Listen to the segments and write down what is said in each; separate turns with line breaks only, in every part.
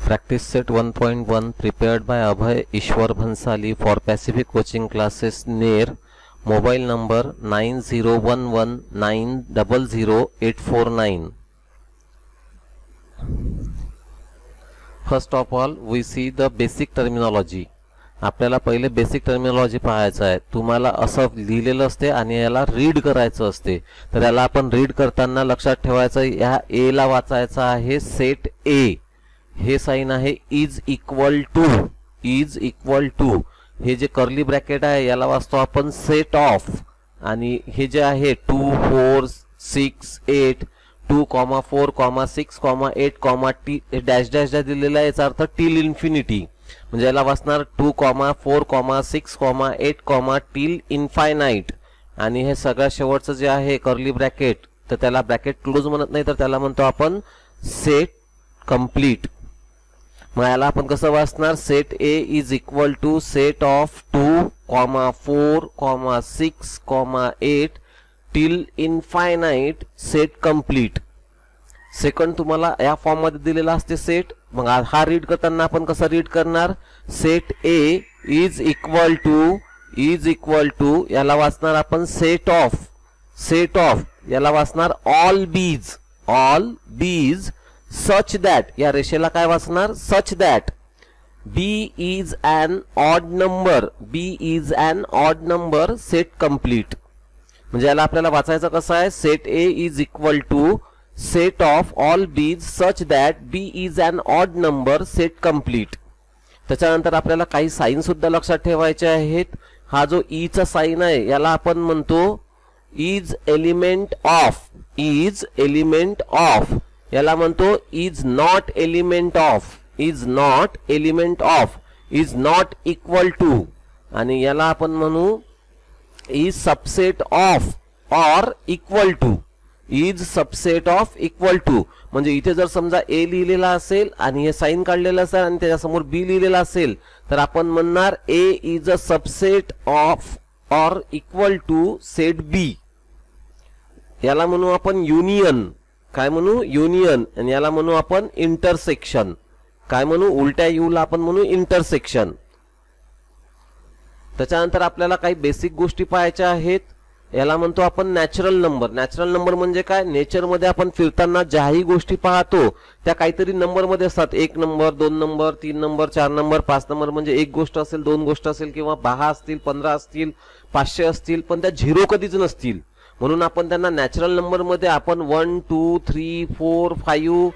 Practice set 1.1 prepared by Abhay Ishwar Bhansali for Pacific Coaching Classes near mobile number 9011900849. First of all, we see the basic terminology. आपल्याला पहिले basic terminology पाहायचं आहे. तुम्हाला असं लिहिलेलं असते आणि याला रीड करायचं असते. तर याला आपण रीड करताना लक्षात ठेवायचं, या ए ला वाचायचं आहे सेट ए. हे साइन आहे इज इक्वल टू. हे जे कर्ली ब्रॅकेट आहे याला वाचतो आपण सेट ऑफ. आणि हे जे आहे 2 4 6 8 2, 4, 6, 8, टी डॅश डॅश डॅश दिलेला आहे. याचा अर्थ टिल इन्फिनिटी. म्हणजे याला वाचणार 2, 4, 6, 8 टिल इन्फायनाइट. आणि हे सगळ्यात शेवटचं जे आहे कर्ली ब्रॅकेट, तर त्याला ब्रॅकेट क्लोज म्हणत नाही, तर त्याला म्हणतो आपण सेट कंप्लीट. मग याला आपण कसं वाचणार, set A is equal to set of 2, 4, 6, 8 till infinite set complete. Second तुम्हाला या फॉर्म मध्ये दिलेला असते सेट. मग हा रीड करताना आपण कसं रीड करणार, set A is equal to याला वाचणार आपण सेट ऑफ याला वाचणार ऑल बीज सच दॅट. या रेषेला काय वाचणार, such that B is an odd number set complete. म्हणजे याला आपल्याला वाचायचं कसं आहे, set A is equal to set of all Bs such that B is an odd number set complete. त्याच्यानंतर आपल्याला काही साइन सुद्धा लक्षात ठेवायचे आहेत. हा जो ई चा साइन आहे याला आपण म्हणतो इज एलिमेंट ऑफ. याला म्हणतो is not element of, is not equal to. आणि याला आपण म्हणू is subset of or equal to. Is subset of equal to. म्हणजे इथे जर समजा ए लिहिलेला असेल आणि हे साइन काढलेलं असेल आणि त्याच्यासमोर बी लिहिलेला असेल, तर आपण म्हणणार A is a subset of or equal to set B. याला म्हणू आपण युनियन. काय म्हणू, युनियन. आणि याला म्हणू आपण इंटरसेक्शन. काय म्हणू, उलट्या यू ला आपण म्हणू इंटरसेक्शन. त्याच्यानंतर आपल्याला काही बेसिक गोष्टी पाहायच्या आहेत. याला म्हणतो आपण नॅचरल नंबर. नॅचरल नंबर म्हणजे काय, नेचर मध्ये आपण फिरताना ज्याही गोष्टी पाहतो त्या काहीतरी नंबर मध्ये असतात. 1 number, 2 number, 3 number, 4 number, 5 number. म्हणजे एक गोष्ट असेल, 2 गोष्ट असेल, किंवा 10 असतील, 15 असतील, 500 असतील, पण त्या झिरो कधीच नसतील. म्हणून आपण त्यांना नॅचरल नंबर मध्ये आपण 1 2 3 4 5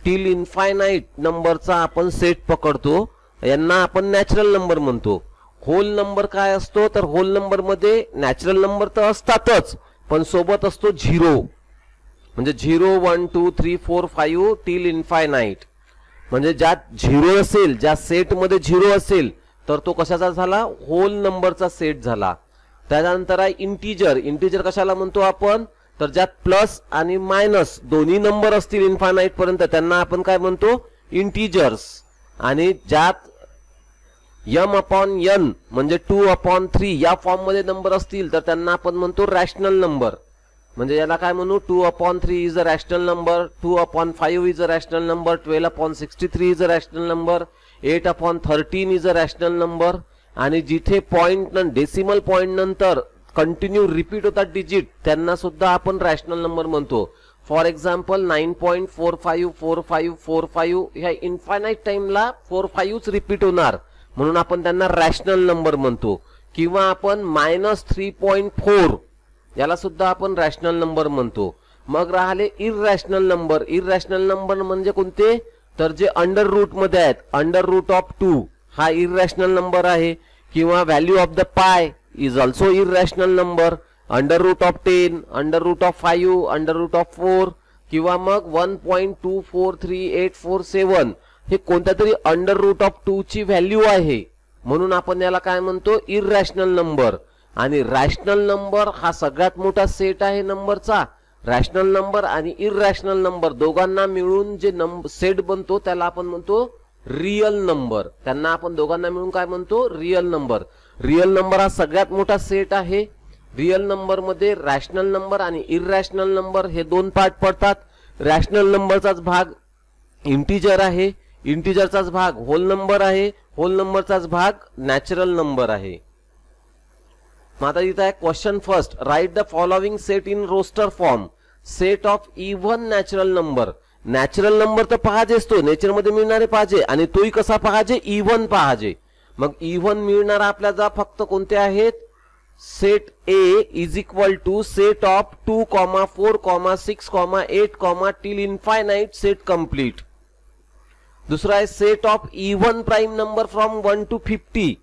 टिल इन्फायनाइट नंबरचा आपण सेट पकडतो. यांना आपण नॅचरल नंबर म्हणतो. होल नंबर काय असतो, तर होल नंबर मध्ये नॅचरल नंबर तर असतातच, पण सोबत असतो झिरो. म्हणजे 0 1 2 3 4 5 टिल इन्फायनाइट. म्हणजे ज्यात झिरो असेल, ज्या सेट मध्ये झिरो असेल, तर तो कशाचा झाला, होल नंबरचा सेट झाला. त्यानंतर आहे इंटीजर. इंटीजर कशाला म्हणतो आपण, तर ज्यात प्लस आणि मायनस दोन्ही नंबर असतील इन्फायनाइट पर्यंत, त्यांना आपण काय म्हणतो, इंटीजर्स. आणि ज्यात m/n म्हणजे 2/3 या फॉर्म मध्ये नंबर असतील, तर त्यांना आपण म्हणतो रॅशनल नंबर. म्हणजे याला काय म्हणू, 2/3 is a rational number, 2/5 is a rational number, 12/63 is a rational number, 8/13 is a rational number. आणि जिथे पॉइंट डेसिमल पॉइंट नंतर कंटिन्यू रिपीट होतात डिजिट, त्यांना सुद्धा आपण रॅशनल नंबर म्हणतो. फॉर एक्झाम्पल 9.454545 ह्या इन्फायनाइट टाइमला 45च रिपीट होणार, म्हणून आपण त्यांना रॅशनल नंबर म्हणतो. किंवा आपण -3.4 याला सुद्धा आपण रॅशनल नंबर म्हणतो. मग राहिले इररॅशनल नंबर. इररॅशनल नंबर म्हणजे कोणते, तर जे अंडर रूट मध्ये आहेत. अंडर रूट ऑफ 2 हा इररॅशनल नंबर आहे. किंवा value of the pi is also irrational number. Under root of 10, under root of 5, under root of 4, किंवा मग 1.243847 हे कोणत्या तरी अंडर रूट ऑफ 2 ची व्हॅल्यू आहे, म्हणून आपण याला काय म्हणतो, इररॅशनल नंबर. आणि रॅशनल नंबर हा सगळ्यात मोठा सेट आहे नंबरचा. रॅशनल नंबर आणि इररॅशनल नंबर दोघांना मिळून जे सेट बनतो त्याला आपण म्हणतो रियल नंबर. त्यांना आपण दोघांना मिळून काय म्हणतो, रियल नंबर. रियल नंबर हा सगळ्यात मोठा सेट आहे. रियल नंबर मध्ये रॅशनल नंबर आणि इररॅशनल नंबर हे दोन पार्ट पडतात. रॅशनल नंबरचाच भाग इंटीजर आहे. इंटिजरचाच भाग होल नंबर आहे, होल नंबरचाच भाग नॅचरल नंबर आहे. मग आता इथं आहे question first, write the following set in roster form. Set of even natural number. Natural number तर पाहाजेच, तो नेचर मध्ये मिळणारे पाहिजे आणि तोही कसा पाहाजे, इव्हन पाहाजे. मग इव्हन मिळणारा आपल्याला फक्त कोणते आहेत, set A is equal to set of 2, 4, 6, 8, till infinite set complete. दुसरा आहे set of even prime number from 1 to 50.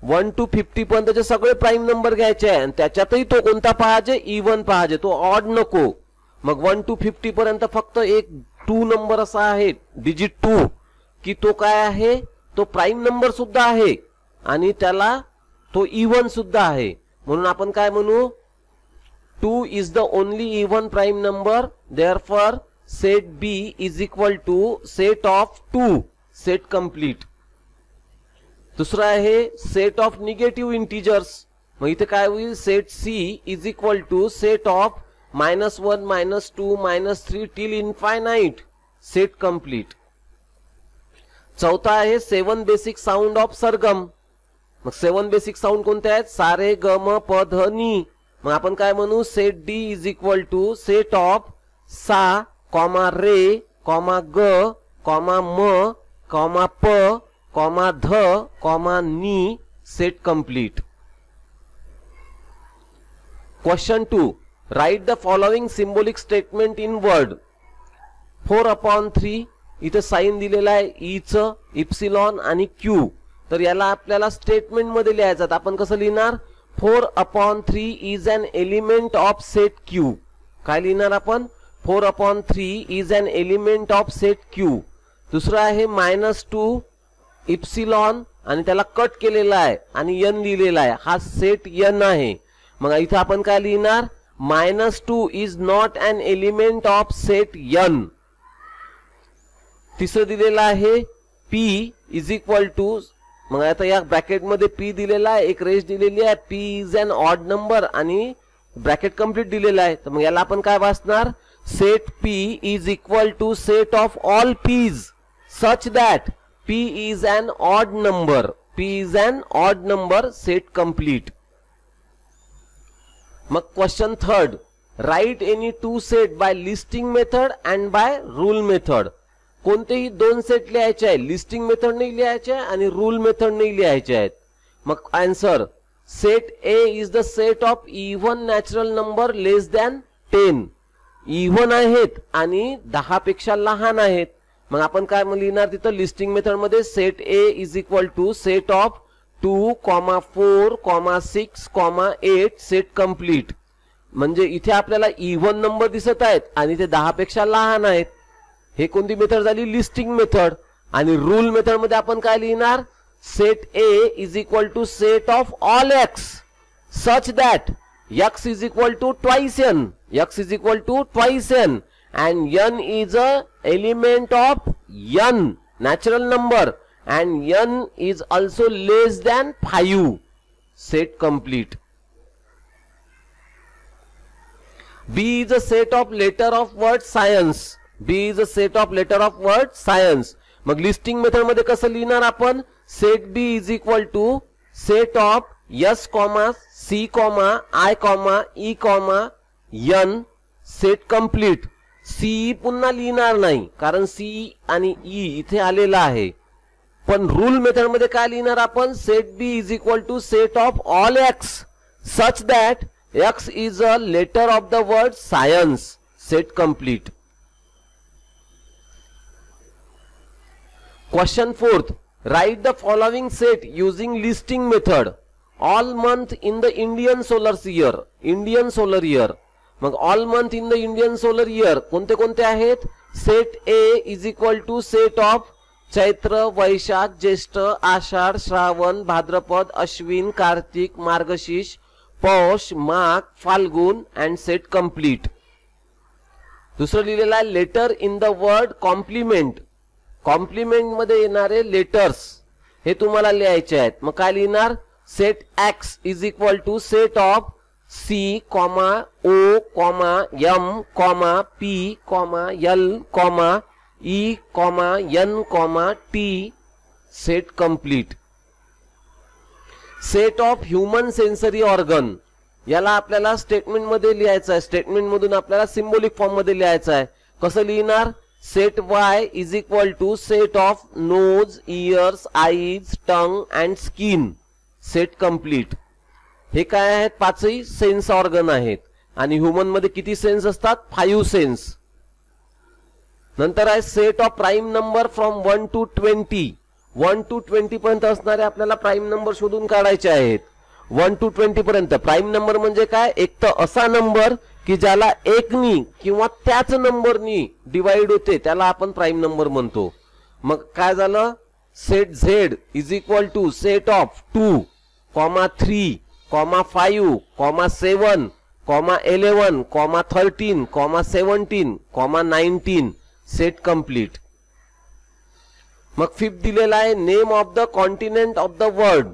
1 to 50 पर्यंतचे सगळे प्राईम नंबर घ्यायचे आहे आणि त्याच्यातही तो कोणता पाहाजे, इव्हन पाहाजे, तो ऑड नको. मग 1 to 50 पर्यंत फक्त एक 2 नंबर असा आहे, डिजिट 2, की तो काय आहे, तो प्राईम नंबर सुद्धा आहे आणि त्याला तो इव्हन सुद्धा आहे. म्हणून आपण काय म्हणू, 2 is the only even prime number, therefore set B is equal to set of 2 set complete. दुसरा आहे सेट ऑफ निगेटिव्ह इंटिजर्स. मग इथे काय होईल, set C is equal to set of -1, -2, -3 till infinite set complete. चौथा आहे 7 basic sound of सरगम. मग 7 बेसिक साऊंड कोणते आहेत, सारे ग म प ध नी. मग आपण काय म्हणू, set D is equal to set of सा, रे, ग, म, प, ध, नी set complete. Question 2, write the following symbolic statement in word. 4/3 इथे साइन दिलेला आहे, ई च, इप्सिलॉन आणि क्यू. तर याला आपल्याला स्टेटमेंट मध्ये लिहायचं. आपण कसं लिहिणार, 4/3 is an element of set Q. काय लिहिणार आपण, 4/3 is an element of set Q. दुसरा आहे -2 इप्सिलॉन आणि त्याला कट केलेला आहे आणि n लिहिलेला आहे, हा सेट n आहे. मग इथे आपण काय लिहिणार, -2 is not an element of set n. तिसरं दिलेलं आहे p इज इक्वल टू, मग आता या ब्रॅकेट मध्ये p दिलेला आहे, एक रेष दिलेली आहे, p is an odd number आणि ब्रॅकेट कंप्लीट दिलेला आहे. तर मग याला आपण काय वाचणार, set p is equal to set of all p's such that p is an odd number. p is an odd number set complete. मग question third, write any 2 set by listing method and by rule method. कोणतेही 2 set लिहायचे आहे, listing method नाही लिहायचे आणि rule method नाही लिहायचे आहेत. मग answer, set A is the set of even natural number less than 10. Even आहेत आणि 10 पेक्षा लहान आहेत. मग आपण काय लिहिणार तिथं, लिस्टिंग मेथड मध्ये set A is equal to set of 2, 4, 6, 8 set complete. म्हणजे इथे आपल्याला इव्हन नंबर दिसत आहेत आणि ते 10 पेक्षा लहान आहेत. हे कोणती मेथड झाली, लिस्टिंग मेथड. आणि रूल मेथड मध्ये आपण काय लिहिणार, set A is equal to set of all x such that x is equal to twice n. x is equal to twice n and n is a element of n natural number and n is also less than 5. Set complete. B is a set of letter of word science. B is a set of letter of word science. मग listing method मध्ये कसं लिहिणार आपण, set B is equal to set of S, C, I, E, n set complete. C पुन्हा लिहिणार नाही कारण C आणि E इथे आलेला आहे. पण रूल मेथड मध्ये काय लिहिणार आपण, set B is equal to set of all x such that x is a letter of the word science. Set complete. Question fourth, write the following set using listing method. All month in the Indian solar year. Indian solar year. मग all month in the Indian solar year कोणते कोणते आहेत, set A is equal to set of Chaitra, Vaishakh, Jyeshtha, Ashadh, Shravan, भाद्रपद, अश्विन, कार्तिक, मार्गशीर्ष, पौष, माघ, फाल्गुन and set complete. दुसरं लिहिलेलं आहे letter in the word complement. Complement मध्ये येणारे लेटर्स हे तुम्हाला लिहायचे आहेत. मग काय लिहिणार, set X is equal to set of C, O, M, P, L, E comma N comma T set complete. Set of human sensory organ याला आपल्याला स्टेटमेंट मध्ये लिहायचं आहे. स्टेटमेंट मधून आपल्याला सिंबॉलिक फॉर्म मध्ये लिहायचं आहे. कसं लिहिणार? Set Y is equal to set of nose, ears, eyes, tongue and skin set complete. हे काय आहेत? पाचही सेन्स ऑर्गन आहेत. आणि ह्युमन मध्ये किती सेन्स असतात? 5 सेन्स. नंतर आहे set of prime number from 1 to 20. 1 to 20 पर्यंत असणारे आपल्याला प्राईम नंबर शोधून काढायचे आहेत. 1 to 20 पर्यंत प्राईम नंबर म्हणजे काय? एक तर असा नंबर की ज्याला एकनी किंवा त्याच नंबरनी डिवाइड होते त्याला आपण प्राईम नंबर म्हणतो. मग काय झालं? Set Z is equal to set of 2, 3, 5, 7, 11, 13, 17, 19 set complete. मग फिफ्थ दिलेला आहे name of the continent of the world.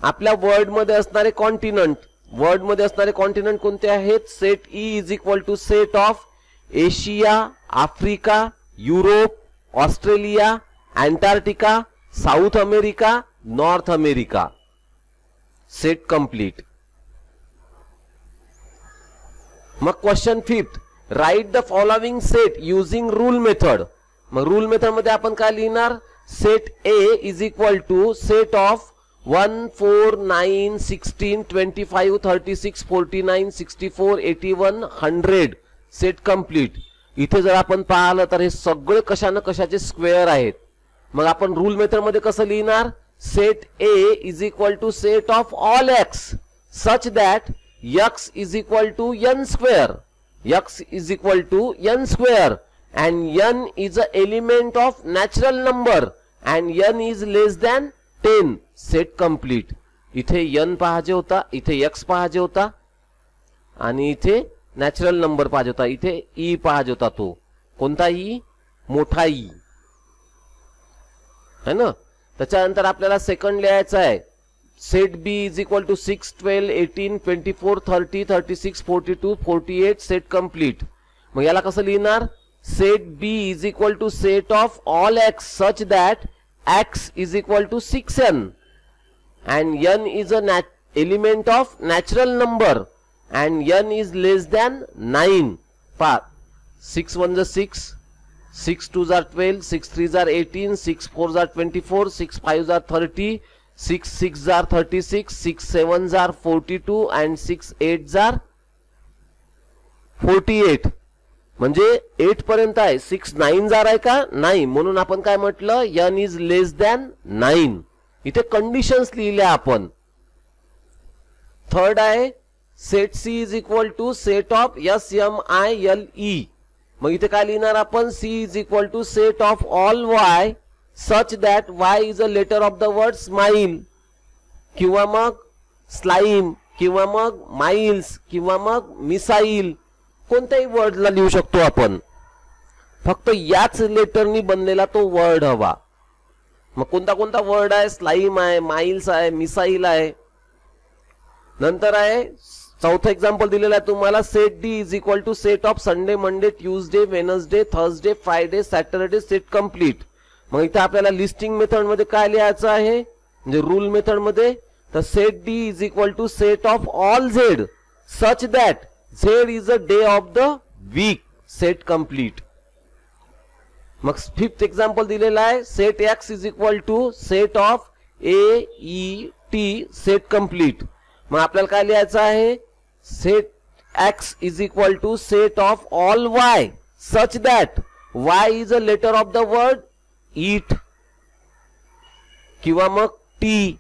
आपल्या वर्ल्ड मध्ये असणारे कॉन्टिनेंट, वर्ल्ड मध्ये असणारे कॉन्टिनेंट कोणते आहेत? Set E is equal to set of Asia, Africa, Europe, Australia, Antarctica, South America, North America set complete. मग question fifth, write the following set using rule method. मग rule method मध्ये आपण काय लिहिणार? Set A is equal to set of 1, 4, 9, 16, 25, 36, 49, 64, 81, 100 set complete. इथे जर आपण पाहिलं तर हे सगळे कशाने कशाचे स्क्वेअर आहेत. मग आपण रूल मेथड मध्ये कसं लिहिणार? Set A is equal to set of all x such that x is equal to N square. X is equal to N square and n is a element of natural number and n is less than 10 set complete. इथे n पाहिजे होता, इथे x पाहिजे होता आणि इथे natural number पाहिजे होता. इथे e पाहिजे होता. तो कोणता e? मोठा e है ना. त्याच्यानंतर आपल्याला सेकंड लिहायचा आहे set b is equal to 6, 12, 18, 24, 30, 36, 42, 48 set complete. मग याला कसं लिहिणार? Set b is equal to set of all x such that x is equal to 6n and n is a element of natural number and n is less than 9. 6 1s are 6, 6 2s are 12, 6 3s are 18, 6 4s are 24, 6 5s are 30, 6 6s are 36, 6 7s are 42 and 6 8s are 48. म्हणजे 8 पर्यंत आहे. 6 9 आहे का? नाही. म्हणून आपण काय म्हटलं? n is less than 9. इथे कंडिशन्स लिहिल्या आपण. थर्ड आहे set C is equal to set of S M I L E. मग इथे काय लिहिणार आपण? C is equal to set of all Y such that Y is a letter of the word smile किंवा मग slime किंवा मग miles किंवा मग मिसाईल कोणत्याही वर्डला लिहू शकतो आपण. फक्त याच लेटरनी बनलेला तो वर्ड हवा. मग कोणता कोणता वर्ड आहे? स्लाइम आहे, माइल्स आहे, मिसाईल आहे. नंतर आहे चौथा एक्झाम्पल दिलेला आहे तुम्हाला set D is equal to set of Sunday, Monday, Tuesday, Wednesday, Thursday, Friday, Saturday set complete. मग इथे आपल्याला लिस्टिंग मेथड मध्ये काय लिहायचं आहे? म्हणजे रूल मेथड मध्ये तर set D is equal to set of all Z such that Z is a day of the week set complete. मग फिफ्थ एक्झाम्पल दिलेला आहे set x is equal to set of A E T set complete. मग आपल्याला काय लिहायचं आहे? Set x is equal to set of all y such that y is a letter of the word eat किंवा मग T,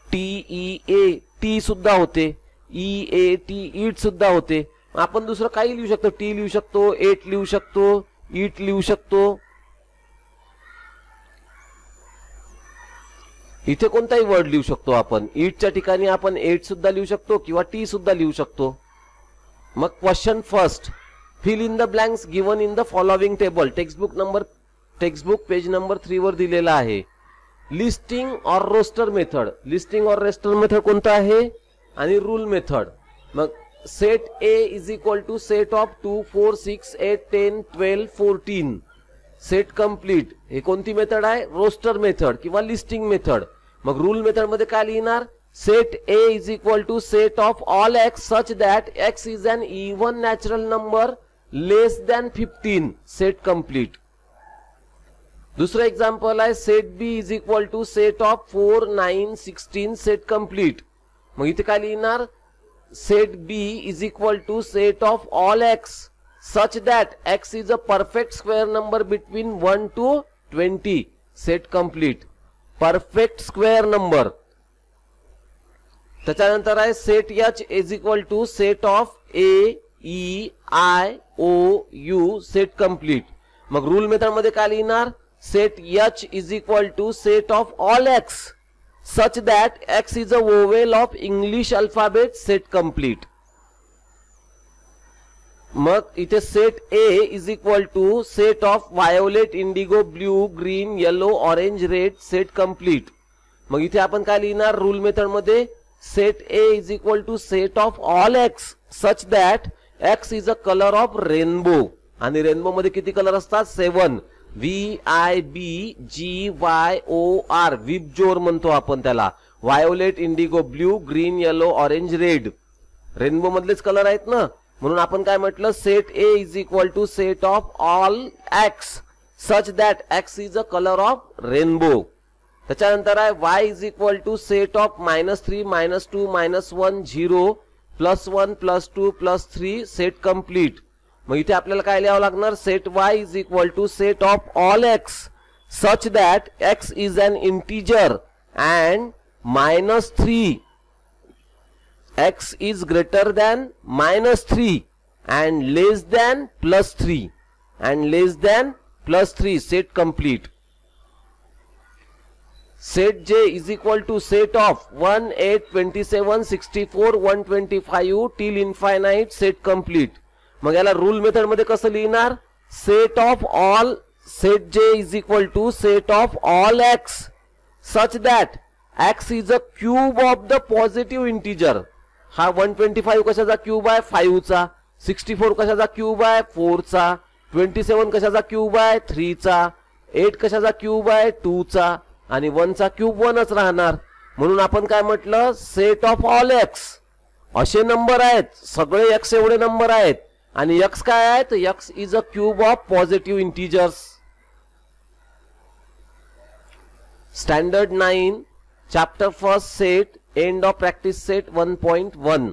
T E A T सुद्धा होते, E A T ईट सुद्धा होते. आपण दुसरं काही लिहू शकतो. टी लिहू शकतो, एट लिहू शकतो, ईट लिहू शकतो. इथे कोणताही वर्ड लिहू शकतो आपण. ईटच्या ठिकाणी आपण एट सुद्धा लिहू शकतो किंवा टी सुद्धा लिहू शकतो. मग question first, fill in the blanks given in the following table. Textbook page number 3 वर दिलेला आहे. Listing or roster method. Listing or roster method कोणता आहे? आणि रूल मेथड. मग set A is equal to set of 2, 4, 6, 8, 10, 12, 14 set complete हे कोणती method आहे? रोस्टर मेथड किंवा लिस्टिंग मेथड. मग रूल मेथड मध्ये काय लिहिणार? Set A is equal to set of all x such that x is an even natural number less than 15. Set complete. दुसरं example आहे set B is equal to set of 4, 9, 16. Set complete. मग इथे काय लिहिणार? Set B is equal to set of all x such that x is a perfect square number between 1 to 20. Set complete. Perfect square number. त्याच्यानंतर आहे set h is equal to set of a, e, i, o, u. Set complete. मग rule method मध्ये काय लिहिणार? Set h is equal to set of all x such that x is a vowel of English alphabet. Set complete. मग इथे set A is equal to set of violet, indigo, blue, green, yellow, orange, red. Set complete. मग इथे आपण काय लिहिणार? Rule method मध्ये set A is equal to set of all x such that x is a colour of rainbow. आणि rainbow मध्ये किती colour असतात? 7. VIBGYOR. विबजोर म्हणतो आपण त्याला. Violet, indigo, blue, green, yellow, orange, red. Rainbow मधलेच कलर आहेत ना, म्हणून आपण काय म्हटलं? Set A is equal to set of all x such that x is a colour of rainbow. त्याच्यानंतर आहे y is equal to set of -3, -2, -1, 0, +1, +2, +3. सेट कंप्लीट. मग इथे आपल्याला काय लिहावं लागणार? Set y is equal to set of all x such that x is an integer and -3 x is greater than -3 and less than +3 and less than +3. Set complete. Set j is equal to set of 1, 8, 27, 64, 125 till infinite. Set complete. मग याला rule method मध्ये कसं लिहिणार? Set of all set j is equal to set of all x such that x is a cube of the positive integer. हा 125 कशाचा cube आहे? 5 चा. 64 कशाचा क्यूब आहे? 4 चा. 27 कशाचा क्यूब आहे? 3 चा. 8 कशाचा क्यूब आहे? 2 चा. आणि 1 चा क्यूब 1च राहणार. म्हणून आपण काय म्हटलं? सेट ऑफ ऑल एक्स असे नंबर आहेत, सगळे एक्स एवढे नंबर आहेत. आणि एक्स काय आहेत? X is a cube of positive integers. Standard 9 chapter 1 set. End of practice set 1.1.